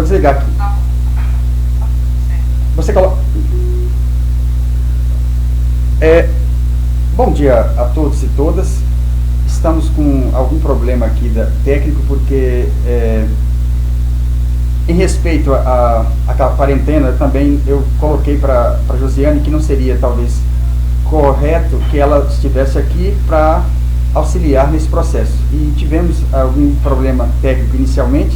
Vou desligar aqui. Você coloca... Bom dia a todos e todas. Estamos com algum problema aqui técnico, porque em respeito àquela quarentena, também eu coloquei para a Josiane que não seria talvez correto que ela estivesse aqui para auxiliar nesse processo. E tivemos algum problema técnico inicialmente,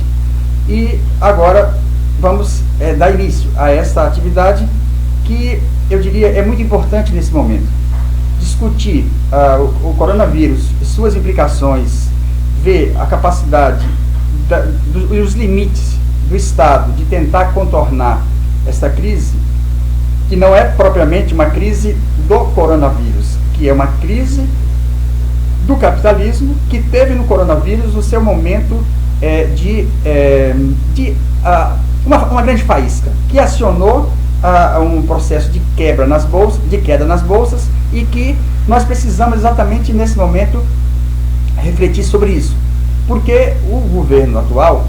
e agora vamos dar início a esta atividade que eu diria é muito importante nesse momento. Discutir o coronavírus, suas implicações, ver a capacidade e os limites do Estado de tentar contornar essa crise, que não é propriamente uma crise do coronavírus, que é uma crise do capitalismo, que teve no coronavírus o seu momento uma grande faísca, que acionou um processo de queda nas bolsas, e que nós precisamos exatamente nesse momento refletir sobre isso, porque o governo atual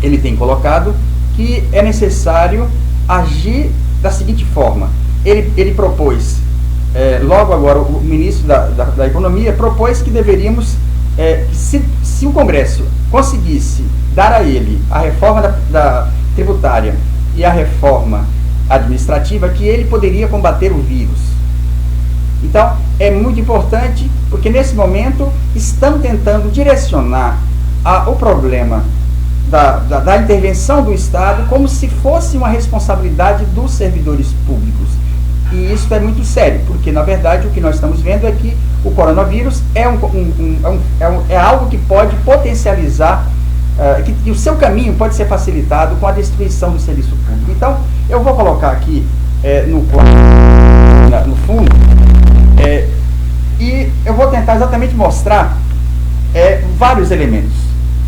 ele tem colocado que é necessário agir da seguinte forma. Ele propôs, logo agora o ministro da Economia propôs que deveríamos, se o Congresso conseguisse dar a ele a reforma da tributária e a reforma administrativa, que ele poderia combater o vírus. Então, é muito importante, porque nesse momento estão tentando direcionar o problema da intervenção do Estado como se fosse uma responsabilidade dos servidores públicos. E isso é muito sério, porque na verdade o que nós estamos vendo é que o coronavírus é algo que pode potencializar, que o seu caminho pode ser facilitado com a destruição do serviço público. Então, eu vou colocar aqui no fundo, e eu vou tentar exatamente mostrar vários elementos.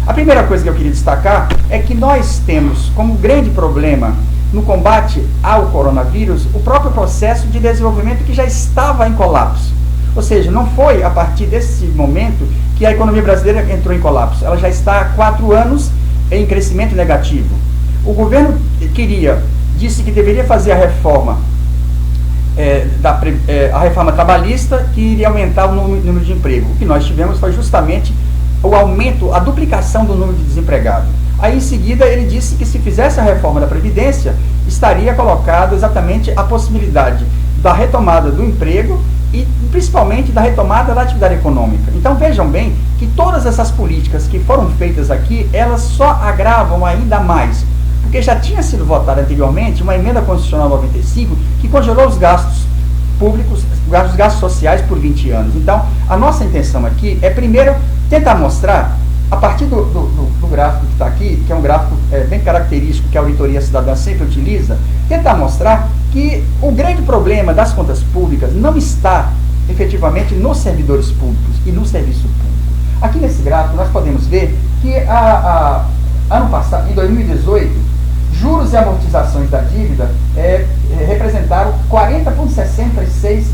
A primeira coisa que eu queria destacar é que nós temos como grande problema no combate ao coronavírus o próprio processo de desenvolvimento que já estava em colapso. Ou seja, não foi a partir desse momento que a economia brasileira entrou em colapso. Ela já está há 4 anos em crescimento negativo. O governo disse que deveria fazer a reforma trabalhista, que iria aumentar o número de emprego. O que nós tivemos foi justamente o aumento, a duplicação do número de desempregados. Aí, em seguida, ele disse que se fizesse a reforma da Previdência, estaria colocado exatamente a possibilidade da retomada do emprego e, principalmente, da retomada da atividade econômica. Então, vejam bem que todas essas políticas que foram feitas aqui, elas só agravam ainda mais, porque já tinha sido votada anteriormente uma emenda constitucional 95 que congelou os gastos públicos, os gastos sociais por 20 anos. Então, a nossa intenção aqui é, primeiro, tentar mostrar, a partir do gráfico que está aqui, que é um gráfico bem característico que a Auditoria Cidadã sempre utiliza, tentar mostrar que o grande problema das contas públicas não está efetivamente nos servidores públicos e no serviço público. Aqui nesse gráfico nós podemos ver que ano passado, em 2018, juros e amortizações da dívida representaram 40,66%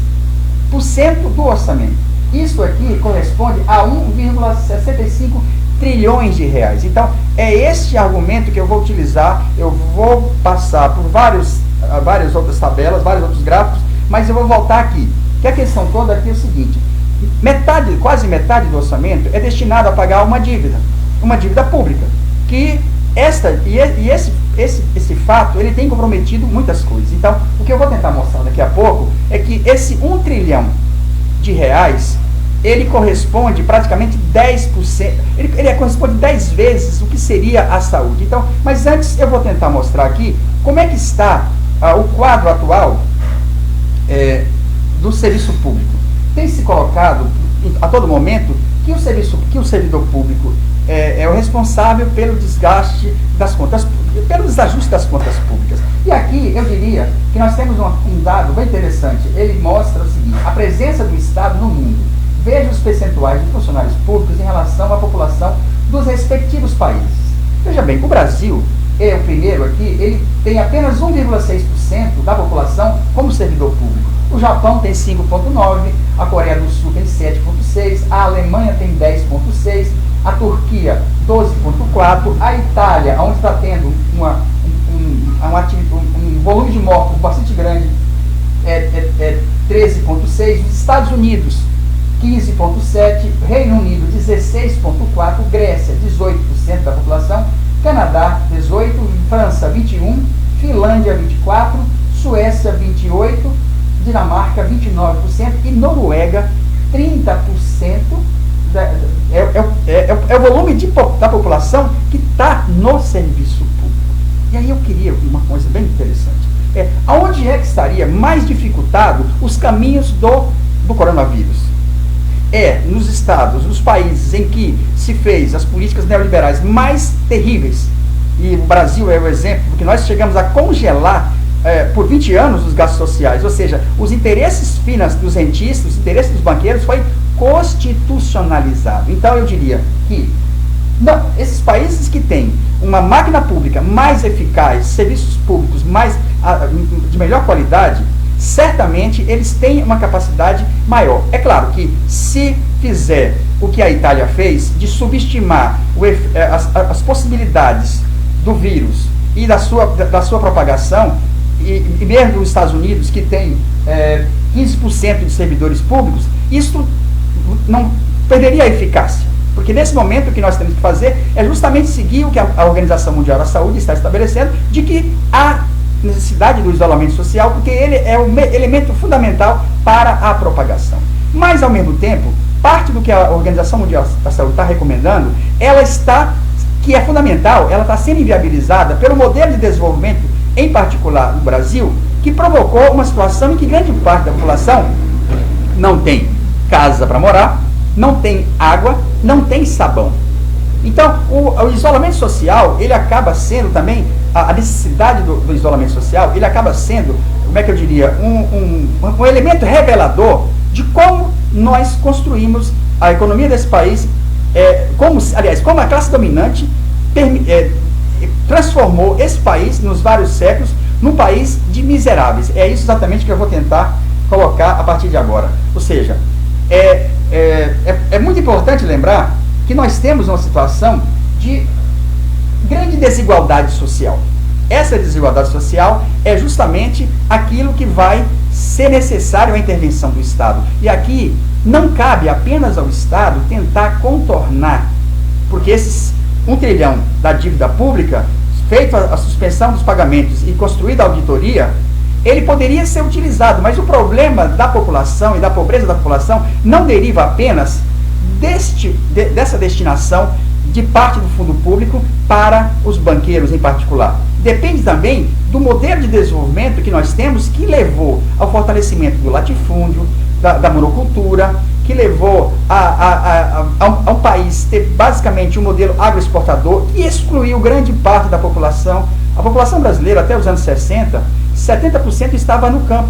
do orçamento. Isso aqui corresponde a 1,65 trilhões de reais. Então, é este argumento que eu vou utilizar. Eu vou passar por várias outras tabelas, vários outros gráficos, mas eu vou voltar aqui. Que a questão toda aqui é o seguinte: quase metade do orçamento é destinado a pagar uma dívida pública, que esse fato ele tem comprometido muitas coisas. Então, o que eu vou tentar mostrar daqui a pouco é que esse 1 trilhão de reais, ele corresponde praticamente 10%, ele corresponde 10 vezes o que seria a saúde. Então, mas antes eu vou tentar mostrar aqui como é que está o quadro atual do serviço público. Tem se colocado a todo momento que o servidor público é o responsável pelo desgaste das contas, pelo desajuste das contas públicas. E aqui eu diria que nós temos um dado bem interessante. Ele mostra o seguinte: a presença do Estado no mundo. Veja os percentuais de funcionários públicos em relação à população dos respectivos países. Veja bem, o Brasil é o primeiro aqui, ele tem apenas 1,6% da população como servidor público. O Japão tem 5,9%, a Coreia do Sul tem 7,6%, a Alemanha tem 10,6%, a Turquia 12,4%, a Itália, onde está tendo um Estados Unidos, 15,7%, Reino Unido, 16,4%, Grécia, 18% da população, Canadá, 18%, França, 21%, Finlândia, 24%, Suécia, 28%, Dinamarca, 29% e Noruega, 30%. É o volume da população que está no serviço público. E aí eu queria uma coisa bem interessante. Aonde é que estaria mais dificultado os caminhos do coronavírus? Nos estados, nos países em que se fez as políticas neoliberais mais terríveis, e o Brasil é o exemplo, porque nós chegamos a congelar por 20 anos os gastos sociais, ou seja, os interesses financeiros dos rentistas, os interesses dos banqueiros foi constitucionalizado. Então eu diria que esses países que têm uma máquina pública mais eficaz, serviços públicos de melhor qualidade, certamente eles têm uma capacidade maior. É claro que se fizer o que a Itália fez, de subestimar as possibilidades do vírus e da sua propagação, e mesmo nos Estados Unidos, que tem 15% de servidores públicos, isso não perderia a eficácia. Porque nesse momento o que nós temos que fazer é justamente seguir o que a Organização Mundial da Saúde está estabelecendo, de que há necessidade do isolamento social, porque ele é o elemento fundamental para a propagação. Mas, ao mesmo tempo, parte do que a Organização Mundial da Saúde está recomendando, que é fundamental, ela está sendo inviabilizada pelo modelo de desenvolvimento, em particular no Brasil, que provocou uma situação em que grande parte da população não tem casa para morar, não tem água, não tem sabão. Então, o isolamento social, ele acaba sendo também, a necessidade do isolamento social, ele acaba sendo, como é que eu diria, um elemento revelador de como nós construímos a economia desse país, como a classe dominante transformou esse país, nos vários séculos, num país de miseráveis. É isso exatamente que eu vou tentar colocar a partir de agora. Ou seja, é muito importante lembrar que nós temos uma situação de grande desigualdade social. Essa desigualdade social é justamente aquilo que vai ser necessário a intervenção do Estado. E aqui não cabe apenas ao Estado tentar contornar, porque esses 1 trilhão da dívida pública, feita a suspensão dos pagamentos e construída a auditoria, ele poderia ser utilizado, mas o problema da população e da pobreza da população não deriva apenas dessa destinação de parte do fundo público para os banqueiros em particular. Depende também do modelo de desenvolvimento que nós temos, que levou ao fortalecimento do latifúndio, da monocultura, que levou a um país ter basicamente um modelo agroexportador que excluiu grande parte da população. A população brasileira, até os anos 60, 70% estava no campo.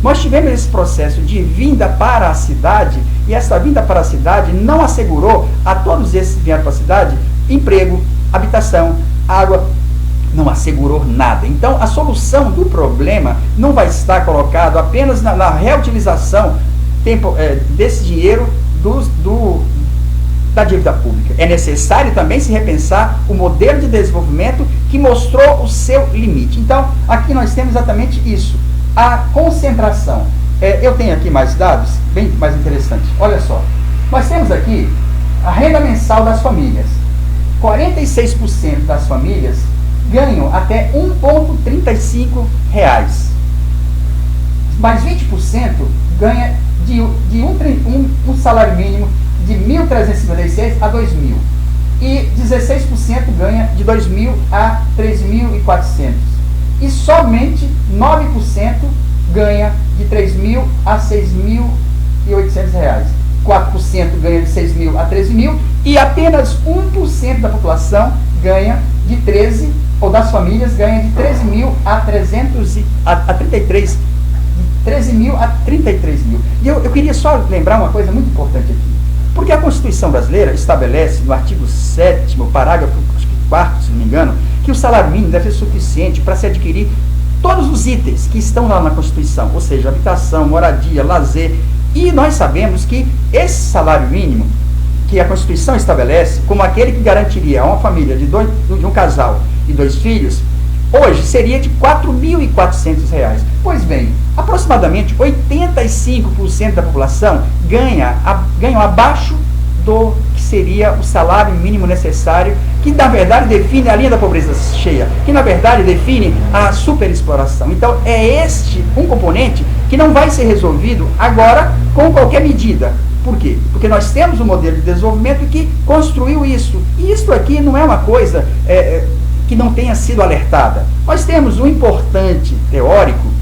Nós tivemos esse processo de vinda para a cidade, e essa vinda para a cidade não assegurou a todos esses que vieram para a cidade emprego, habitação, água, não assegurou nada. Então, a solução do problema não vai estar colocado apenas na reutilização desse dinheiro da dívida pública. É necessário também se repensar o modelo de desenvolvimento que mostrou o seu limite. Então, aqui nós temos exatamente isso. A concentração. Eu tenho aqui mais dados, bem mais interessantes. Olha só. Nós temos aqui a renda mensal das famílias. 46% das famílias ganham até R$ 1,35. Mais 20% ganha um salário mínimo de R$ 1.356 a R$ 2.000. E 16% ganha de R$ 2.000 a R$ 3.400. E somente 9% ganha de R$ 3.000 a R$ 6.800. 4% ganha de R$ 6.000 a R$ 13.000 e apenas 1% da população ganha de 13, ou das famílias ganha de 13.000 a 33, de 13.000 a 33.000. E eu queria só lembrar uma coisa muito importante aqui. Porque a Constituição brasileira estabelece, no artigo 7º, parágrafo 4º, se não me engano, que o salário mínimo deve ser suficiente para se adquirir todos os itens que estão lá na Constituição, ou seja, habitação, moradia, lazer. E nós sabemos que esse salário mínimo que a Constituição estabelece, como aquele que garantiria a uma família de um casal e 2 filhos, hoje seria de R$ 4.400. Pois bem, aproximadamente 85% da população ganham abaixo do que seria o salário mínimo necessário, que na verdade define a linha da pobreza cheia, que na verdade define a superexploração. Então é este um componente que não vai ser resolvido agora com qualquer medida. Por quê? Porque nós temos um modelo de desenvolvimento que construiu isso. E isso aqui não é uma coisa que não tenha sido alertada. Nós temos um importante teórico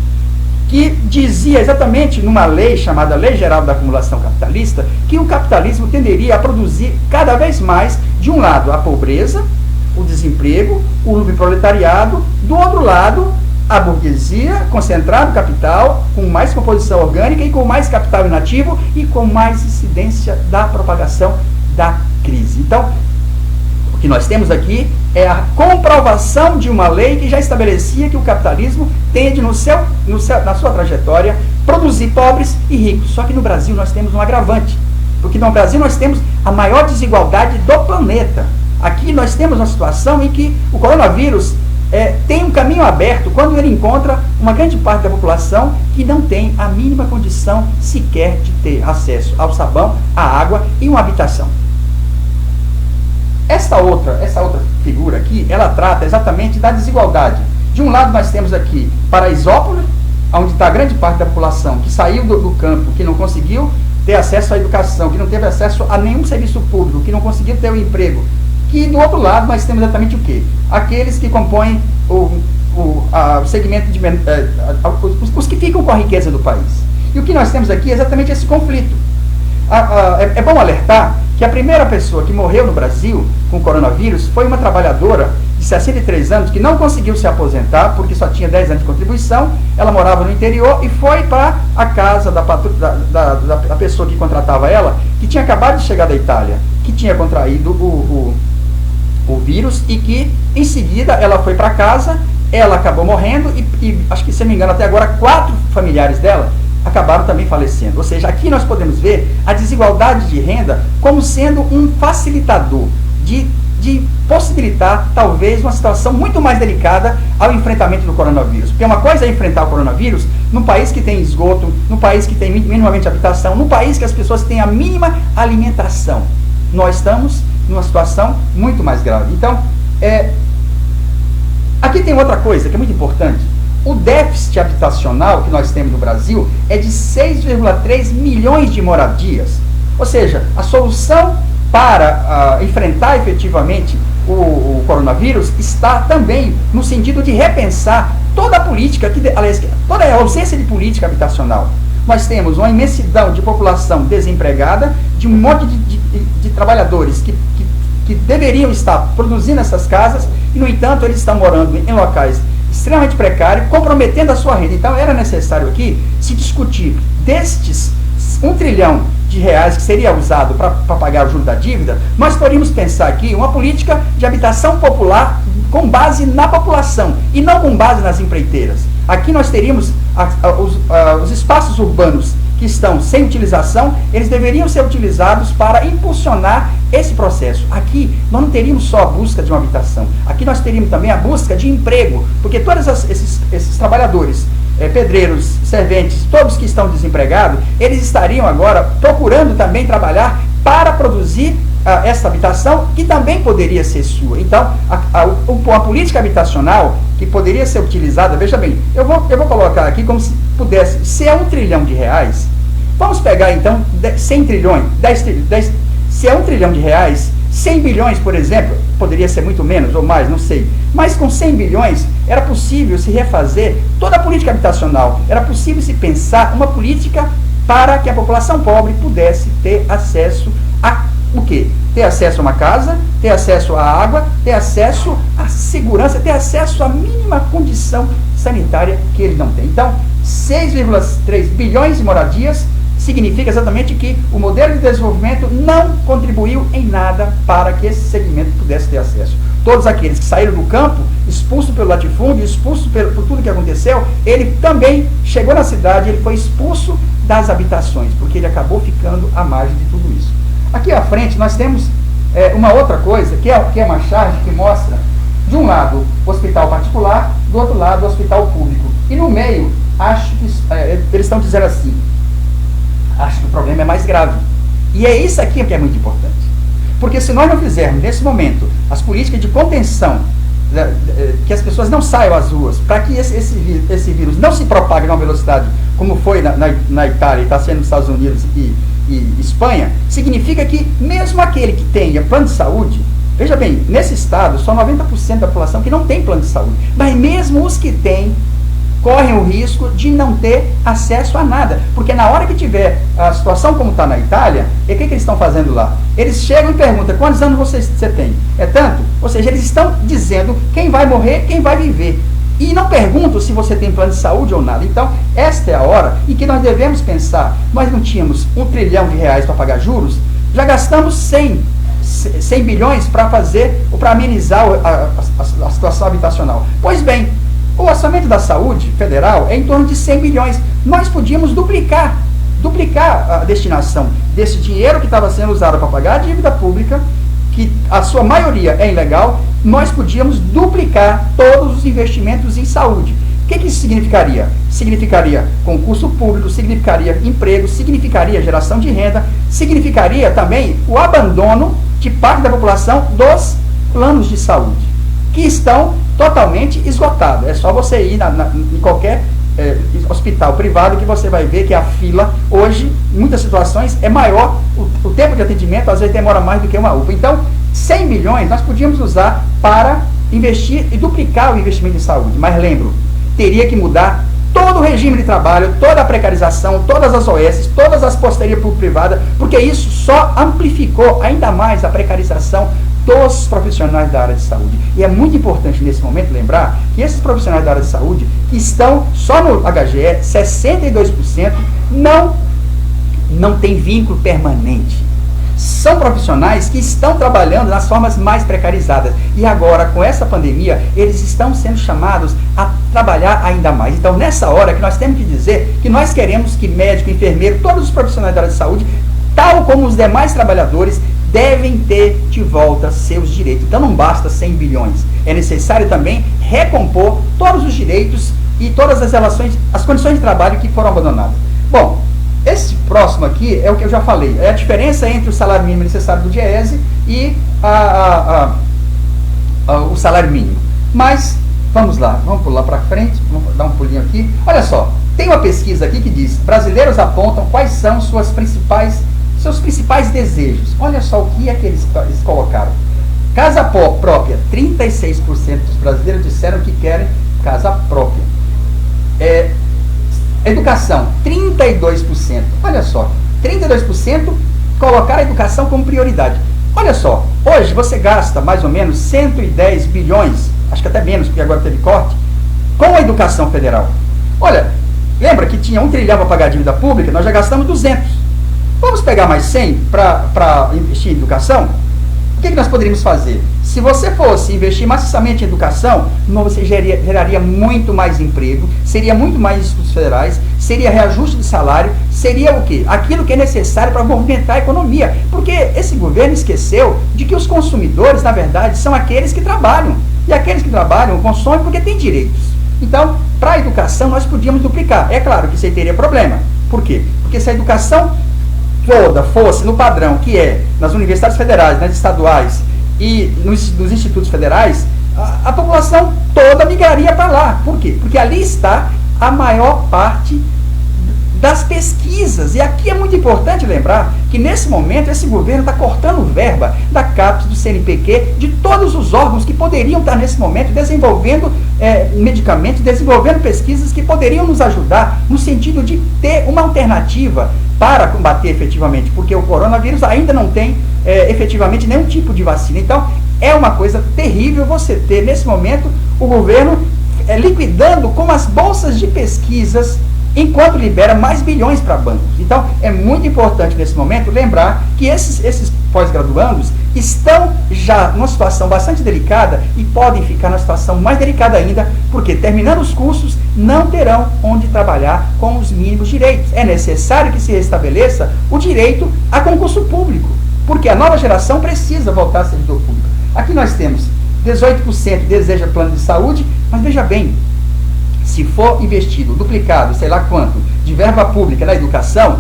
que dizia exatamente numa lei chamada Lei Geral da Acumulação Capitalista, que o capitalismo tenderia a produzir cada vez mais, de um lado, a pobreza, o desemprego, o proletariado, do outro lado, a burguesia, concentrado capital, com mais composição orgânica e com mais capital inativo e com mais incidência da propagação da crise. Então, o que nós temos aqui é a comprovação de uma lei que já estabelecia que o capitalismo tende, na sua trajetória, produzir pobres e ricos. Só que no Brasil nós temos um agravante, porque no Brasil nós temos a maior desigualdade do planeta. Aqui nós temos uma situação em que o coronavírus tem um caminho aberto quando ele encontra uma grande parte da população que não tem a mínima condição sequer de ter acesso ao sabão, à água e uma habitação. Essa outra figura aqui, ela trata exatamente da desigualdade. De um lado nós temos aqui Paraisópolis, onde está grande parte da população que saiu do campo, que não conseguiu ter acesso à educação, que não teve acesso a nenhum serviço público, que não conseguiu ter um emprego. Que do outro lado nós temos exatamente o quê? Aqueles que compõem o segmento de os que ficam com a riqueza do país. E o que nós temos aqui é exatamente esse conflito. É bom alertar que a primeira pessoa que morreu no Brasil com coronavírus foi uma trabalhadora de 63 anos que não conseguiu se aposentar porque só tinha 10 anos de contribuição. Ela morava no interior e foi para a casa da pessoa que contratava ela, que tinha acabado de chegar da Itália, que tinha contraído o vírus e que em seguida ela foi para casa, ela acabou morrendo e acho que, se não me engano, até agora 4 familiares dela acabaram também falecendo. Ou seja, aqui nós podemos ver a desigualdade de renda como sendo um facilitador de possibilitar, talvez, uma situação muito mais delicada ao enfrentamento do coronavírus. Porque uma coisa é enfrentar o coronavírus num país que tem esgoto, num país que tem minimamente habitação, num país que as pessoas têm a mínima alimentação. Nós estamos numa situação muito mais grave. Então, aqui tem outra coisa que é muito importante. O déficit habitacional que nós temos no Brasil é de 6,3 milhões de moradias. Ou seja, a solução para enfrentar efetivamente o coronavírus está também no sentido de repensar toda a política, toda a ausência de política habitacional. Nós temos uma imensidão de população desempregada, de um monte de trabalhadores que deveriam estar produzindo essas casas e, no entanto, eles estão morando em locais extremamente precários, comprometendo a sua renda. Então, era necessário aqui se discutir destes R$1 trilhão que seria usado para pagar o juro da dívida. Nós poderíamos pensar aqui uma política de habitação popular com base na população e não com base nas empreiteiras. Aqui nós teríamos os espaços urbanos que estão sem utilização, eles deveriam ser utilizados para impulsionar esse processo. Aqui nós não teríamos só a busca de uma habitação, aqui nós teríamos também a busca de emprego, porque todos esses trabalhadores, pedreiros, serventes, todos que estão desempregados, eles estariam agora procurando também trabalhar para produzir essa habitação, que também poderia ser sua. Então, a política habitacional que poderia ser utilizada, veja bem, eu vou colocar aqui como se pudesse, se é R$1 trilhão, vamos pegar então 100 trilhões, se é R$1 trilhão, 100 bilhões, por exemplo, poderia ser muito menos ou mais, não sei, mas com 100 bilhões era possível se refazer toda a política habitacional, era possível se pensar uma política para que a população pobre pudesse ter acesso a o quê? Ter acesso a uma casa, ter acesso à água, ter acesso à segurança, ter acesso à mínima condição sanitária que ele não tem. Então, 6,3 bilhões de moradias significa exatamente que o modelo de desenvolvimento não contribuiu em nada para que esse segmento pudesse ter acesso. Todos aqueles que saíram do campo, expulsos pelo latifúndio, expulsos por tudo que aconteceu, ele também chegou na cidade, ele foi expulso das habitações, porque ele acabou ficando à margem de tudo isso. Aqui à frente nós temos uma outra coisa, que é uma charge que mostra, de um lado, o hospital particular, do outro lado o hospital público. E no meio, acho que eles estão dizendo assim, acho que o problema é mais grave. E é isso aqui que é muito importante. Porque se nós não fizermos, nesse momento, as políticas de contenção, que as pessoas não saiam às ruas, para que esse vírus não se propague numa velocidade como foi na Itália e está sendo nos Estados Unidos e Espanha, significa que mesmo aquele que tenha plano de saúde, veja bem, nesse estado, só 90% da população que não tem plano de saúde, mas mesmo os que têm, correm o risco de não ter acesso a nada, porque na hora que tiver a situação como está na Itália, e o que eles estão fazendo lá? Eles chegam e perguntam, quantos anos você tem? É tanto? Ou seja, eles estão dizendo quem vai morrer, quem vai viver. E não perguntam se você tem plano de saúde ou nada. Então, esta é a hora em que nós devemos pensar, nós não tínhamos R$1 trilhão para pagar juros, já gastamos 100 bilhões para fazer, ou para amenizar a situação habitacional. Pois bem, o orçamento da saúde federal é em torno de 100 bilhões. Nós podíamos duplicar a destinação desse dinheiro que estava sendo usado para pagar a dívida pública, que a sua maioria é ilegal, nós podíamos duplicar todos os investimentos em saúde. O que isso significaria? Significaria concurso público, significaria emprego, significaria geração de renda, significaria também o abandono de parte da população dos planos de saúde, que estão totalmente esgotados. É só você ir em qualquer hospital privado que você vai ver que a fila, hoje, em muitas situações, é maior, o tempo de atendimento às vezes demora mais do que uma UPA. Então, 100 bilhões nós podíamos usar para investir e duplicar o investimento em saúde. Mas lembro, teria que mudar todo o regime de trabalho, toda a precarização, todas as OS, todas as parcerias público-privada, porque isso só amplificou ainda mais a precarização dos profissionais da área de saúde. E é muito importante nesse momento lembrar que esses profissionais da área de saúde, que estão só no HGE, 62% não tem vínculo permanente. São profissionais que estão trabalhando nas formas mais precarizadas. E agora, com essa pandemia, eles estão sendo chamados a trabalhar ainda mais. Então, nessa hora que nós temos que dizer que nós queremos que médico, enfermeiro, todos os profissionais da área de saúde, tal como os demais trabalhadores, devem ter de volta seus direitos. Então não basta 100 bilhões. É necessário também recompor todos os direitos e todas as relações, as condições de trabalho que foram abandonadas. Bom, esse próximo aqui é o que eu já falei. É a diferença entre o salário mínimo necessário do DIEESE e o salário mínimo. Mas, vamos lá, vamos pular para frente, vamos dar um pulinho aqui. Olha só, tem uma pesquisa aqui que diz, brasileiros apontam quais são seus principais desejos. Olha só o que é que eles colocaram. Casa própria, 36% dos brasileiros disseram que querem casa própria. Educação, 32%. Olha só, 32% colocaram a educação como prioridade. Olha só, hoje você gasta mais ou menos 110 bilhões, acho que até menos, porque agora teve corte, com a educação federal. Olha, lembra que tinha 1 trilhão para pagar a dívida pública, nós já gastamos 200. Vamos pegar mais 100 para investir em educação? O que nós poderíamos fazer? Se você fosse investir maciçamente em educação, você geraria muito mais emprego, seria muito mais institutos federais, seria reajuste de salário, seria o quê? Aquilo que é necessário para movimentar a economia. Porque esse governo esqueceu de que os consumidores, na verdade, são aqueles que trabalham. E aqueles que trabalham consomem porque têm direitos. Então, para a educação, nós podíamos duplicar. É claro que isso aí teria problema. Por quê? Porque se a educação toda fosse no padrão que é nas universidades federais, nas estaduais e nos institutos federais, a população toda migraria para lá. Por quê? Porque ali está a maior parte das pesquisas. E aqui é muito importante lembrar que nesse momento esse governo está cortando verba da CAPES, do CNPq, de todos os órgãos que poderiam estar nesse momento desenvolvendo medicamentos, desenvolvendo pesquisas que poderiam nos ajudar no sentido de ter uma alternativa para combater efetivamente, porque o coronavírus ainda não tem efetivamente nenhum tipo de vacina. Então é uma coisa terrível você ter nesse momento o governo liquidando com as bolsas de pesquisas, enquanto libera mais bilhões para bancos. Então, é muito importante nesse momento lembrar que esses pós-graduandos estão já numa situação bastante delicada e podem ficar numa situação mais delicada ainda, porque terminando os cursos não terão onde trabalhar com os mínimos direitos. É necessário que se restabeleça o direito a concurso público, porque a nova geração precisa voltar a servidor público. Aqui nós temos 18% deseja plano de saúde, mas veja bem, se for investido, duplicado, sei lá quanto, de verba pública na educação,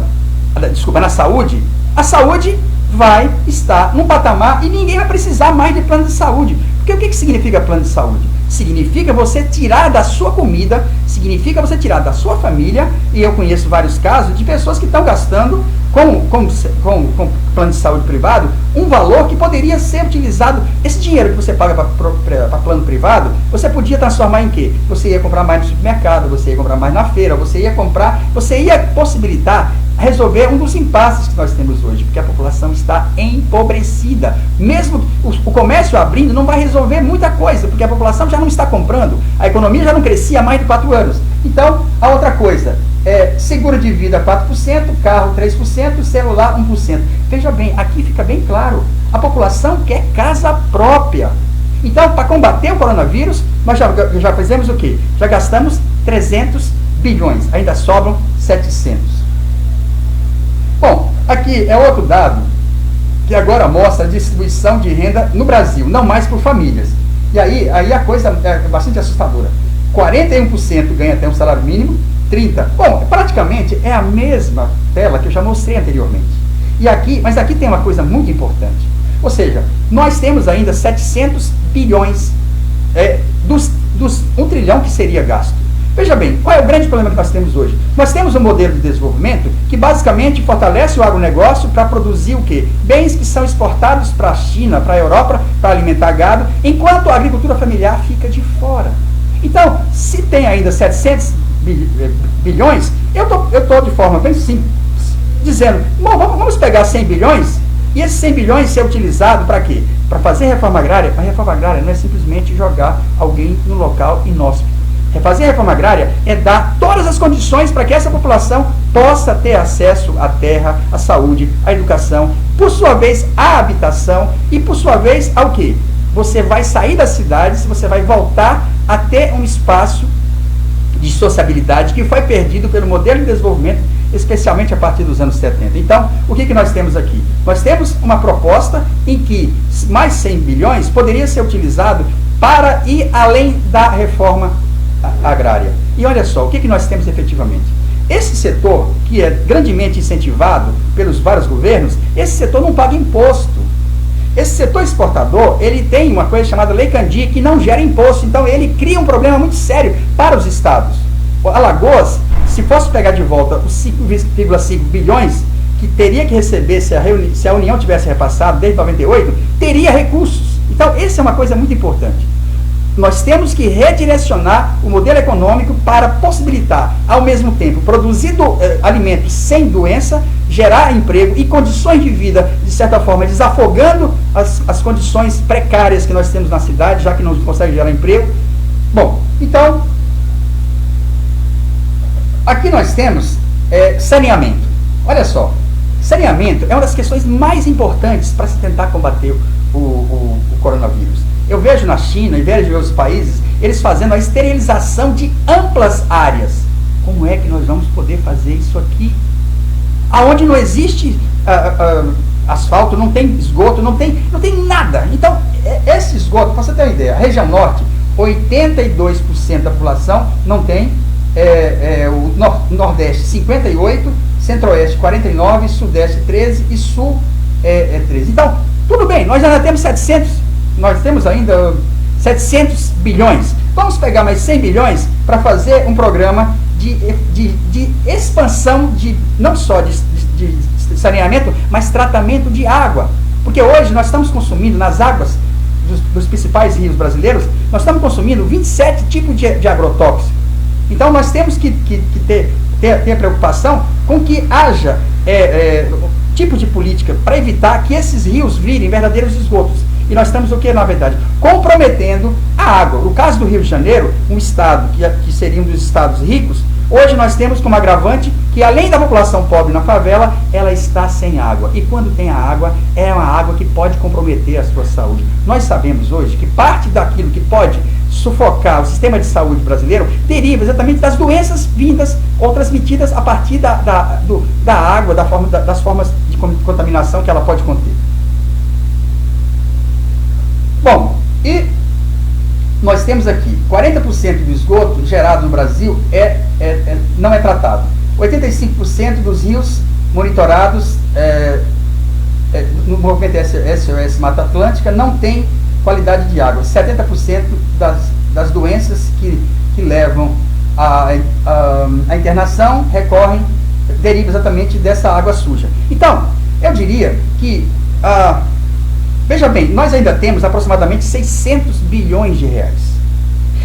desculpa, na saúde, a saúde vai estar num patamar e ninguém vai precisar mais de plano de saúde. Porque o que significa plano de saúde? Significa você tirar da sua comida, significa você tirar da sua família, e eu conheço vários casos de pessoas que estão gastando com plano de saúde privado um valor que poderia ser utilizado. Esse dinheiro que você paga para plano privado, você podia transformar em quê? Você ia comprar mais no supermercado, você ia comprar mais na feira, você ia possibilitar resolver um dos impasses que nós temos hoje, porque a população está empobrecida. Mesmo o comércio abrindo, não vai resolver muita coisa, porque a população já não está comprando, a economia já não crescia há mais de 4 anos. Então, a outra coisa, seguro de vida 4%, carro 3%, celular 1%. Veja bem, aqui fica bem claro, a população quer casa própria. Então, para combater o coronavírus, nós já fizemos o quê? Já gastamos 300 bilhões, ainda sobram 700. Bom, aqui é outro dado que agora mostra a distribuição de renda no Brasil, não mais por famílias. E aí a coisa é bastante assustadora. 41% ganha até um salário mínimo, 30%. Bom, praticamente é a mesma tela que eu já mostrei anteriormente. Mas aqui tem uma coisa muito importante. Ou seja, nós temos ainda 700 bilhões dos 1 trilhão que seria gasto. Veja bem, qual é o grande problema que nós temos hoje? Nós temos um modelo de desenvolvimento que basicamente fortalece o agronegócio para produzir o quê? Bens que são exportados para a China, para a Europa, para alimentar gado, enquanto a agricultura familiar fica de fora. Então, se tem ainda 700 bilhões, eu estou de forma bem simples, dizendo, bom, vamos pegar 100 bilhões e esses 100 bilhões ser utilizado para quê? Para fazer reforma agrária. A reforma agrária não é simplesmente jogar alguém no local inóspito. Fazer a reforma agrária é dar todas as condições para que essa população possa ter acesso à terra, à saúde, à educação, por sua vez à habitação e por sua vez ao quê? Você vai sair das cidades, você vai voltar a ter um espaço de sociabilidade que foi perdido pelo modelo de desenvolvimento, especialmente a partir dos anos 70. Então, o que nós temos aqui? Nós temos uma proposta em que mais 100 bilhões poderia ser utilizado para ir além da reforma agrária. E olha só, o que nós temos efetivamente? Esse setor, que é grandemente incentivado pelos vários governos, esse setor não paga imposto. Esse setor exportador, ele tem uma coisa chamada Lei Candir, que não gera imposto. Então, ele cria um problema muito sério para os estados. Alagoas, se fosse pegar de volta os 5,5 bilhões que teria que receber se a União tivesse repassado desde 98, teria recursos. Então, essa é uma coisa muito importante. Nós temos que redirecionar o modelo econômico para possibilitar, ao mesmo tempo, produzir alimentos sem doença, gerar emprego e condições de vida, de certa forma, desafogando as condições precárias que nós temos na cidade, já que não consegue gerar emprego. Bom, então, aqui nós temos saneamento. Olha só, saneamento é uma das questões mais importantes para se tentar combater o coronavírus. Eu vejo na China e vejo em outros países, eles fazendo a esterilização de amplas áreas. Como é que nós vamos poder fazer isso aqui? Aonde não existe asfalto, não tem esgoto, não tem nada. Então, esse esgoto, para você ter uma ideia, a região norte, 82% da população não tem, o nordeste 58%, centro-oeste 49%, sudeste 13% e sul 13%. Então, tudo bem, nós ainda temos 700 bilhões. Vamos pegar mais 100 bilhões para fazer um programa de expansão, não só de saneamento, mas tratamento de água. Porque hoje nós estamos consumindo nas águas dos principais rios brasileiros, nós estamos consumindo 27 tipos de agrotóxicos. Então nós temos que ter preocupação com que haja tipo de política para evitar que esses rios virem verdadeiros esgotos. E nós estamos o que, na verdade? Comprometendo a água. No caso do Rio de Janeiro, um estado que seria um dos estados ricos, hoje nós temos como agravante que, além da população pobre na favela, ela está sem água. E quando tem a água, é uma água que pode comprometer a sua saúde. Nós sabemos hoje que parte daquilo que pode sufocar o sistema de saúde brasileiro deriva exatamente das doenças vindas ou transmitidas a partir da água, das formas de contaminação que ela pode conter. Bom, e nós temos aqui 40% do esgoto gerado no Brasil não é tratado. 85% dos rios monitorados no movimento SOS Mata Atlântica não tem qualidade de água. 70% das doenças que levam à internação derivam exatamente dessa água suja. Então, eu diria que, veja bem, nós ainda temos aproximadamente 600 bilhões de reais.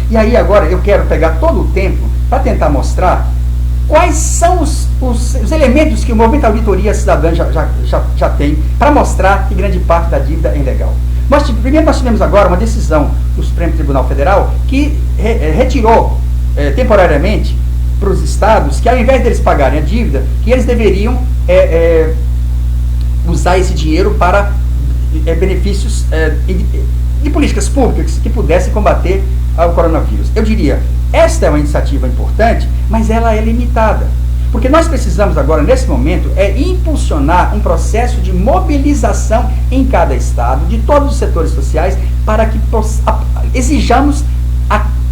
E aí agora eu quero pegar todo o tempo para tentar mostrar quais são os elementos que o movimento Auditoria Cidadã já tem para mostrar que grande parte da dívida é ilegal. Primeiro nós tivemos agora uma decisão do Supremo Tribunal Federal que retirou temporariamente para os estados que, ao invés deles pagarem a dívida, que eles deveriam usar esse dinheiro para benefícios de políticas públicas que pudessem combater o coronavírus. Eu diria, esta é uma iniciativa importante, mas ela é limitada. Porque nós precisamos agora, nesse momento, impulsionar um processo de mobilização em cada estado, de todos os setores sociais, para que exijamos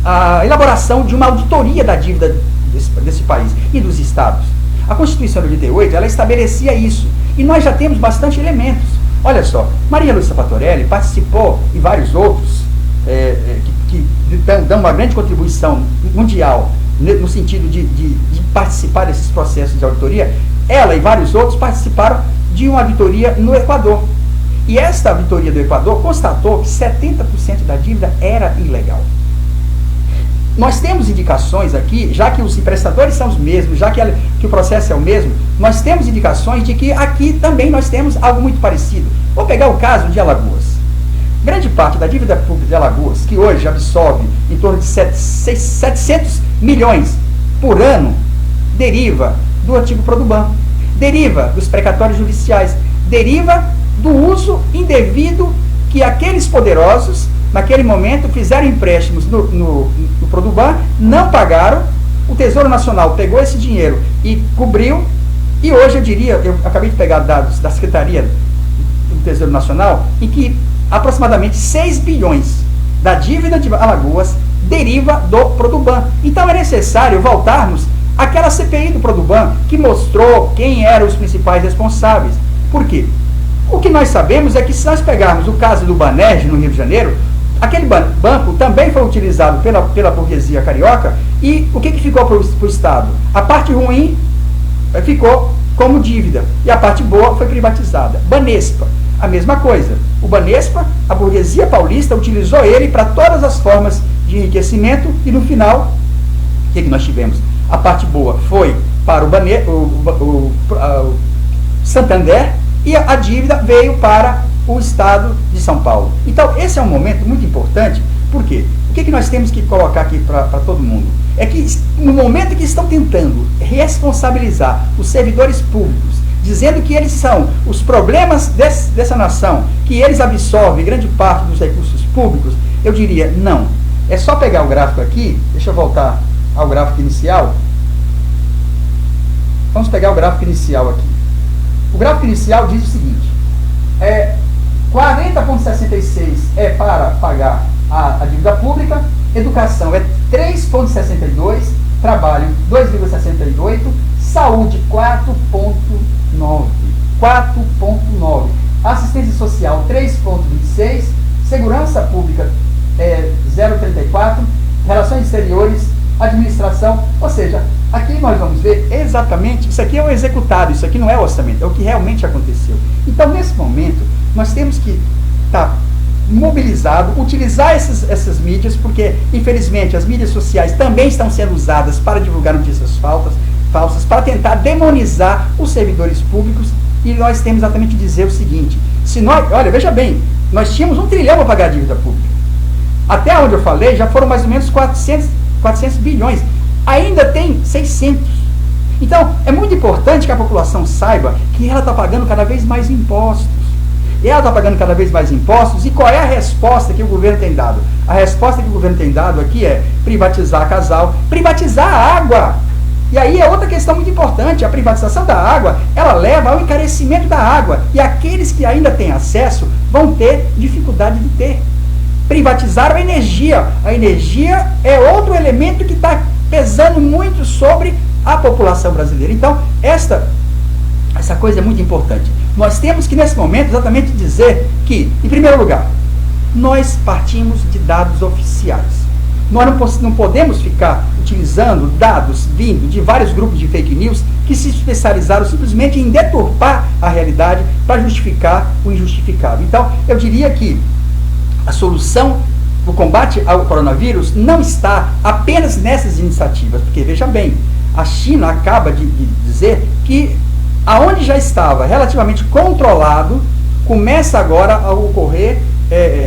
a elaboração de uma auditoria da dívida desse país e dos estados. A Constituição de 88, ela estabelecia isso, e nós já temos bastante elementos. Olha só, Maria Lúcia Patorelli participou, e vários outros, que dão uma grande contribuição mundial, no sentido de participar desses processos de auditoria. Ela e vários outros participaram de uma auditoria no Equador. E esta auditoria do Equador constatou que 70% da dívida era ilegal. Nós temos indicações aqui, já que os emprestadores são os mesmos, já que o processo é o mesmo, nós temos indicações de que aqui também nós temos algo muito parecido. Vou pegar o caso de Alagoas. Grande parte da dívida pública de Alagoas, que hoje absorve em torno de 700 milhões por ano, deriva do antigo Produban, deriva dos precatórios judiciais, deriva do uso indevido que aqueles poderosos, naquele momento, fizeram empréstimos no Produban, não pagaram, o Tesouro Nacional pegou esse dinheiro e cobriu, e hoje eu diria, eu acabei de pegar dados da Secretaria do Tesouro Nacional, em que aproximadamente 6 bilhões da dívida de Alagoas deriva do Produban. Então é necessário voltarmos àquela CPI do Produban, que mostrou quem eram os principais responsáveis. Por quê? O que nós sabemos é que, se nós pegarmos o caso do Banerj, no Rio de Janeiro, aquele banco também foi utilizado pela burguesia carioca, e o que ficou para o Estado? A parte ruim ficou como dívida, e a parte boa foi privatizada. Banespa, a mesma coisa. O Banespa, a burguesia paulista utilizou ele para todas as formas de enriquecimento, e no final, o que nós tivemos? A parte boa foi para o Santander, e a dívida veio para o Estado de São Paulo. Então, esse é um momento muito importante. Por quê? O que nós temos que colocar aqui para todo mundo? É que, no momento que estão tentando responsabilizar os servidores públicos, dizendo que eles são os problemas dessa nação, que eles absorvem grande parte dos recursos públicos, eu diria, não. É só pegar o gráfico aqui, deixa eu voltar ao gráfico inicial. Vamos pegar o gráfico inicial aqui. O gráfico inicial diz o seguinte, 40,66 é para pagar a dívida pública, educação é 3,62, trabalho 2,68, saúde 4,9, assistência social 3,26, segurança pública 0,34, relações exteriores, administração, ou seja, aqui nós vamos ver exatamente, isso aqui é o executado, isso aqui não é o orçamento, é o que realmente aconteceu. Então, nesse momento, nós temos que estar mobilizado, utilizar essas mídias, porque, infelizmente, as mídias sociais também estão sendo usadas para divulgar notícias falsas, para tentar demonizar os servidores públicos, e nós temos exatamente que dizer o seguinte, olha, veja bem, nós tínhamos 1 trilhão para pagar a dívida pública. Até onde eu falei, já foram mais ou menos 400 bilhões. Ainda tem 600. Então, é muito importante que a população saiba que ela está pagando cada vez mais impostos. E ela está pagando cada vez mais impostos. E qual é a resposta que o governo tem dado? A resposta que o governo tem dado aqui é privatizar a Casal, privatizar a água. E aí é outra questão muito importante. A privatização da água, ela leva ao encarecimento da água. E aqueles que ainda têm acesso vão ter dificuldade de ter. privatizaram a energia. A energia é outro elemento que está pesando muito sobre a população brasileira. Então, essa coisa é muito importante. Nós temos que, nesse momento, exatamente dizer que, em primeiro lugar, nós partimos de dados oficiais. Nós não podemos ficar utilizando dados vindo de vários grupos de fake news que se especializaram simplesmente em deturpar a realidade para justificar o injustificável. Então, eu diria que a solução do combate ao coronavírus não está apenas nessas iniciativas, porque, veja bem, a China acaba de dizer que aonde já estava relativamente controlado, começa agora a ocorrer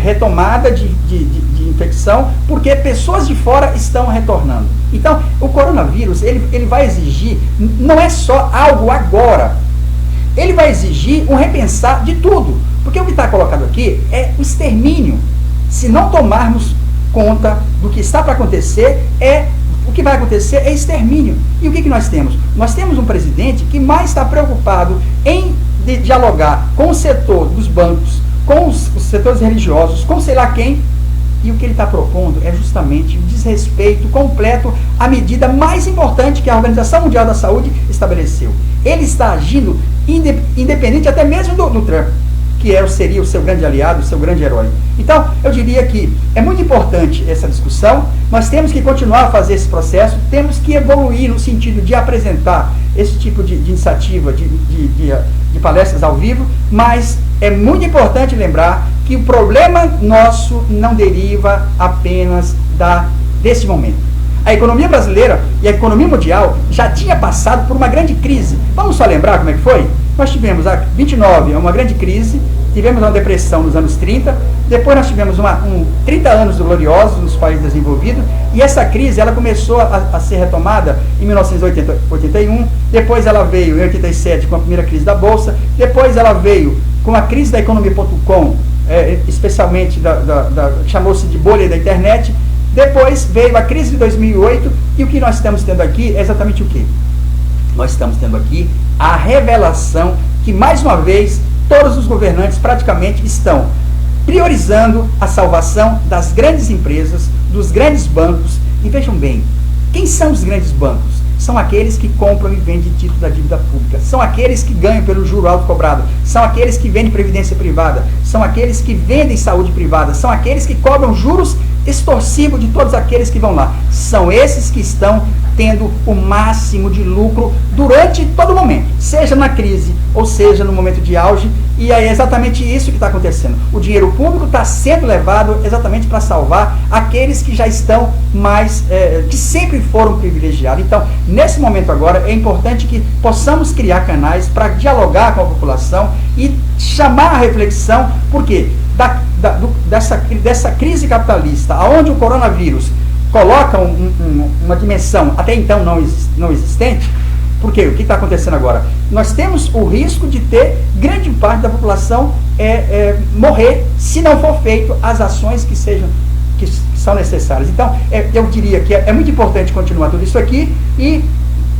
retomada de infecção, porque pessoas de fora estão retornando. Então, o coronavírus, ele vai exigir, não é só algo agora, ele vai exigir um repensar de tudo, porque o que está colocado aqui é o extermínio. Se não tomarmos conta do que está para acontecer, o que vai acontecer é extermínio. E o que nós temos? Nós temos um presidente que mais está preocupado em dialogar com o setor dos bancos, com os setores religiosos, com sei lá quem, e o que ele está propondo é justamente o desrespeito completo à medida mais importante que a Organização Mundial da Saúde estabeleceu. Ele está agindo independente até mesmo do Trump, que seria o seu grande aliado, o seu grande herói. Então, eu diria que é muito importante essa discussão, nós temos que continuar a fazer esse processo, temos que evoluir no sentido de apresentar esse tipo de iniciativa, de palestras ao vivo, mas é muito importante lembrar que o problema nosso não deriva apenas desse momento. A economia brasileira e a economia mundial já tinha passado por uma grande crise. Vamos só lembrar como é que foi? Nós tivemos a 29, uma grande crise, tivemos uma depressão nos anos 30, depois nós tivemos 30 anos gloriosos nos países desenvolvidos, e essa crise ela começou a ser retomada em 1981, depois ela veio em 87 com a primeira crise da Bolsa, depois ela veio com a crise da economia.com, especialmente chamou-se de bolha da internet, depois veio a crise de 2008, e o que nós estamos tendo aqui é exatamente o quê? Nós estamos tendo aqui a revelação que, mais uma vez, todos os governantes praticamente estão priorizando a salvação das grandes empresas, dos grandes bancos. E vejam bem, quem são os grandes bancos? São aqueles que compram e vendem títulos da dívida pública, são aqueles que ganham pelo juro alto cobrado, são aqueles que vendem previdência privada, são aqueles que vendem saúde privada, são aqueles que cobram juros extorsivos de todos aqueles que vão lá. São esses que estão tendo o máximo de lucro durante todo momento, seja na crise ou seja no momento de auge, e é exatamente isso que está acontecendo. O dinheiro público está sendo levado exatamente para salvar aqueles que já estão que sempre foram privilegiados. Então, nesse momento agora, é importante que possamos criar canais para dialogar com a população e chamar a reflexão, porque dessa crise capitalista, onde o coronavírus coloca uma dimensão até então não existente, porque o que está acontecendo agora? Nós temos o risco de ter grande parte da população morrer se não for feito as ações que são necessárias. Então, eu diria que é muito importante continuar tudo isso aqui e,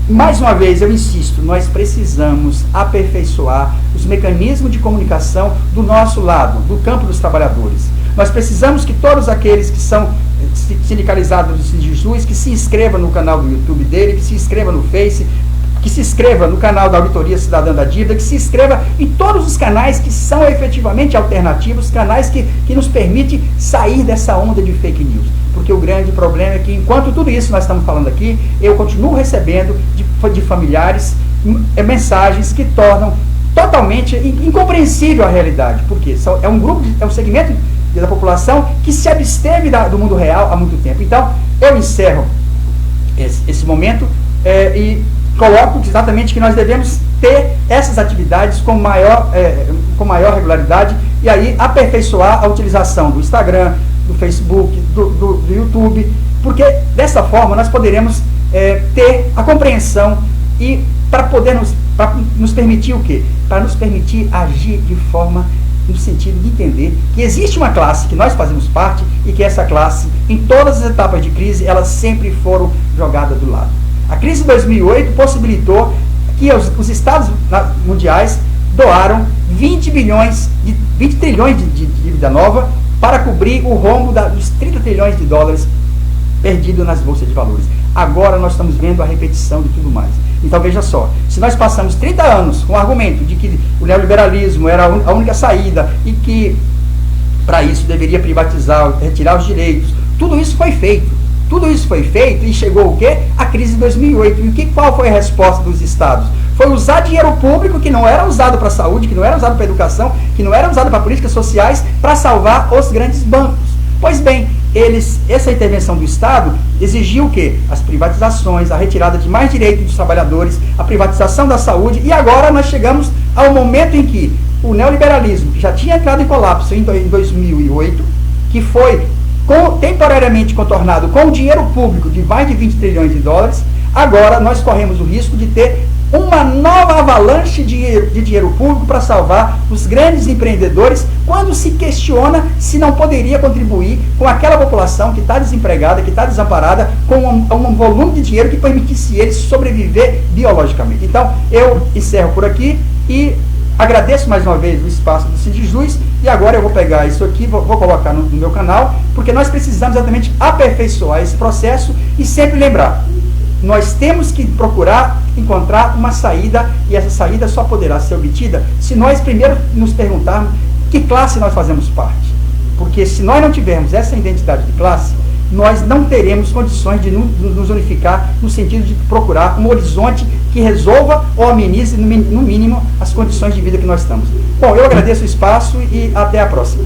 mais uma vez, eu insisto, nós precisamos aperfeiçoar os mecanismos de comunicação do nosso lado, do campo dos trabalhadores. Nós precisamos que todos aqueles que são sindicalizados do SINDIJUS, que se inscrevam no canal do YouTube dele, que se inscreva no Face, que se inscreva no canal da Auditoria Cidadã da Dívida, que se inscreva em todos os canais que são efetivamente alternativos, canais que nos permitem sair dessa onda de fake news. Porque o grande problema é que, enquanto tudo isso nós estamos falando aqui, eu continuo recebendo de familiares mensagens que tornam totalmente incompreensível a realidade. Porque é um segmento da população que se absteve do mundo real há muito tempo. Então, eu encerro esse momento e coloco exatamente que nós devemos ter essas atividades com maior regularidade e aí aperfeiçoar a utilização do Instagram, do Facebook, do YouTube, porque dessa forma nós poderemos ter a compreensão e para nos permitir o quê? Para nos permitir agir de forma no sentido de entender que existe uma classe que nós fazemos parte e que essa classe, em todas as etapas de crise, elas sempre foram jogadas do lado. A crise de 2008 possibilitou que os estados mundiais doaram 20 trilhões de dívida nova para cobrir o rombo dos 30 trilhões de dólares perdido nas bolsas de valores. Agora nós estamos vendo a repetição de tudo mais. Então veja só, se nós passamos 30 anos com o argumento de que o neoliberalismo era a única saída e que para isso deveria privatizar, retirar os direitos, tudo isso foi feito. Tudo isso foi feito e chegou o quê? A crise de 2008. E qual foi a resposta dos estados? Foi usar dinheiro público que não era usado para a saúde, que não era usado para a educação, que não era usado para políticas sociais, para salvar os grandes bancos. Pois bem, essa intervenção do Estado exigiu o quê? As privatizações, a retirada de mais direitos dos trabalhadores, a privatização da saúde, e agora nós chegamos ao momento em que o neoliberalismo, que já tinha entrado em colapso em 2008, que foi temporariamente contornado com dinheiro público de mais de 20 trilhões de dólares, agora nós corremos o risco de ter uma nova avalanche de dinheiro público para salvar os grandes empreendedores, quando se questiona se não poderia contribuir com aquela população que está desempregada, que está desamparada, com um volume de dinheiro que permitisse eles sobreviver biologicamente. Então, eu encerro por aqui e agradeço mais uma vez o espaço do Sindijus, e agora eu vou pegar isso aqui, vou colocar no meu canal, porque nós precisamos exatamente aperfeiçoar esse processo e sempre lembrar, nós temos que procurar encontrar uma saída, e essa saída só poderá ser obtida se nós primeiro nos perguntarmos que classe nós fazemos parte. Porque se nós não tivermos essa identidade de classe, nós não teremos condições de nos unificar no sentido de procurar um horizonte que resolva ou amenize, no mínimo, as condições de vida que nós estamos. Bom, eu agradeço o espaço e até a próxima.